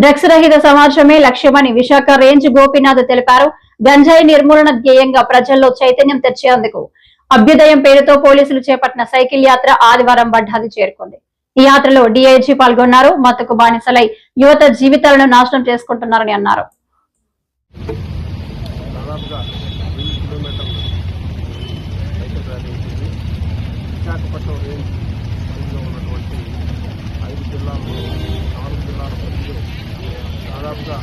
Drugs రహిత సమాజమే లక్ష్యమని విశాఖ రేంజ్ గోపీనాథ్ తెలిపారు. గంజాయి నిర్మూలన ధ్యేయంగా ప్రజల్లో చైతన్యం తెచ్చేందుకు అభ్యుదయం పేరుతో పోలీసులు చేపట్టిన సైకిల్ యాత్ర ఆదివారం వడ్డాది చేరుకుంది. ఈ యాత్రలో డీఐజీ పాల్గొన్నారు. మత్తుకు బానిసలై యువత జీవితాలను నాశనం చేసుకుంటున్నారని అన్నారు. దాదాపుగా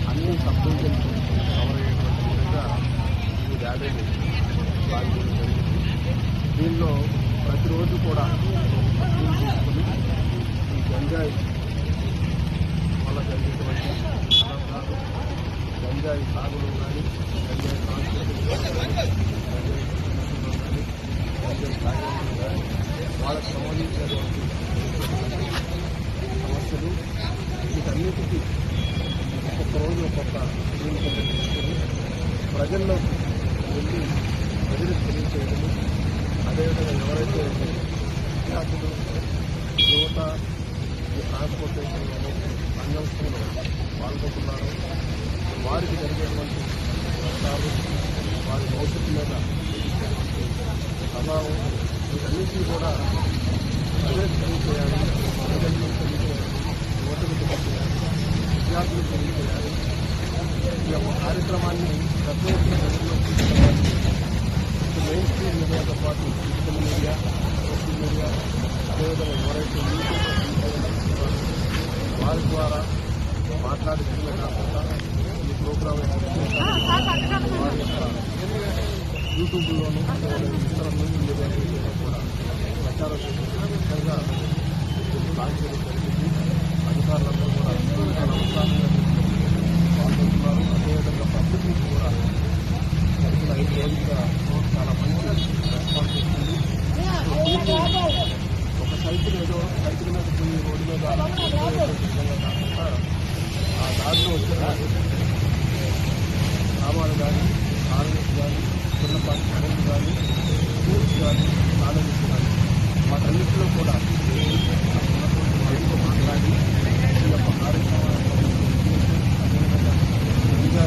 అన్ని సబ్ డివిజన్స్ కవర్ అయ్యేటువంటి విధంగా ఈ ర్యాలీని సాగించడం జరిగింది. దీనిలో ప్రతిరోజు కూడా తీసుకుని ఈ గంజాయి వల్ల జరిగేటువంటి అనర్థాలు, గంజాయి సాగులో కానీ, గంజాయి ట్రాన్స్పోర్టేషన్ కానీ, గంజాయి కానీ, గంజాయి సాగేందుకు కానీ వాళ్ళకు సంబంధించినటువంటి సమస్యలు వీటన్నిటికీ ఒక్కొక్కరోజు ఒక్కొక్క భూమికలు తీసుకొని ప్రజల్లోకి వెళ్ళి ప్రజలకు తెలియచేయడము, అదేవిధంగా ఎవరైతే విద్యార్థులు యువత ఈ ట్రాన్స్పోర్టేషన్లో రంగంలో పాల్గొంటున్నారో వారికి జరిగేటువంటి నష్టాలు, వారి భవిష్యత్తు మీద ప్రభావం వీటన్నిటినీ కూడా ప్రజలకు తెలియచేయాలి, ప్రజలకు తెలియచేయాలి, యువతకు తెలియచేయాలి, విద్యార్థులకు తెలియజేయాలి. ఈ యొక్క కార్యక్రమాన్ని పెద్ద ఎత్తున ప్రజల్లో తీసుకెళ్ళాలి. మెయిన్ స్ట్రీమ్ మీడియాతో పాటు డిజిటల్ మీడియా, సోషల్ మీడియా, అదేవిధంగా ఎవరైతే వారి ద్వారా మాట్లాడుతున్న కాకుండా ఈ ప్రోగ్రాం వారి యొక్క యూట్యూబ్లోనూ ఇతర మీడియా కూడా ప్రచారం చేసే విధంగా ప్లాన్ చేయడం జరిగింది. అధికారులందరూ కూడా అవసరాలుగా పాల్గొంటున్నారు. అదేవిధంగా పబ్లిక్ నుంచి కూడా గడిచిన 5 రోజులుగా చాలా మంచి రెస్పాన్స్ వస్తుంది. ఒక సైకిల్ మీద పోయి రోడ్డు మీద విధంగా కాకుండా ఆ దారిలో వచ్చిన గ్రామాలు కానీ, కాలనీస్ కానీ, చిన్నపాటి స్కూల్స్ కానీ, స్కూల్స్ కానీ, కాలేజెస్ కానీ వాటన్నింటిలో కూడా వాళ్ళతో మాట్లాడి ఈ యొక్క కార్యక్రమాలను ఇతర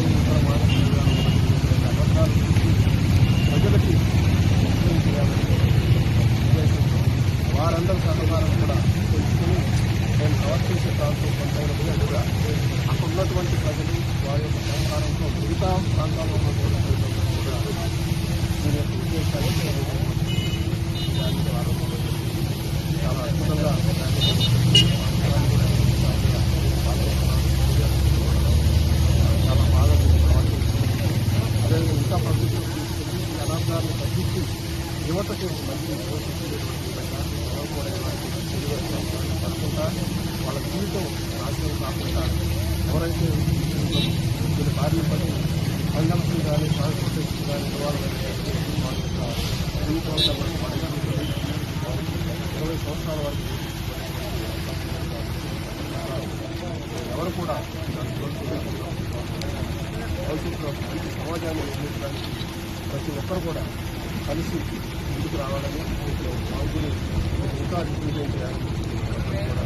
మానసిక అబద్ధాలు చూసి ప్రజలకి మోసం చేయాలని ఉద్దేశంతో వారందరి సహకారం కూడా తెలుసుకుని నేను కవర్ చేసే ప్రాంతం కొంతైనట్టుగా అక్కడ ఉన్నటువంటి ప్రజలు వారి యొక్క సహకారంతో మిగతా ప్రాంతాల్లో ఉన్నటువంటి ప్రజలందరూ కూడా దీని యొక్క ఉద్దేశాలు ఆరోపణలు చాలా అద్భుతంగా చాలా బాగా అదేవిధంగా ఇంకా ప్రభుత్వం తీసుకుని ఈ అనాథాలను తగ్గించి యువతకు మంచి భవిష్యత్తు కూడా పడకుండా వాళ్ళ జీవితం నాశనం కాకుండా ఎవరైతే దీని బారిన పడి ఫైనాన్షియల్ కానీ, ట్రాన్స్పోర్టేషన్ కానీ ఇవ్వాలని వాళ్ళ యొక్క జీవితంలో పడగలు 20 సంవత్సరాల వరకు ఎవరు కూడా భవిష్యత్తులో మంచి సమాజాన్ని నిర్మించడానికి ప్రతి ఒక్కరు కూడా కలిసి ముందుకు రావాలని బాగుని ఇంకా దిగ్విజయం చేయాలని కూడా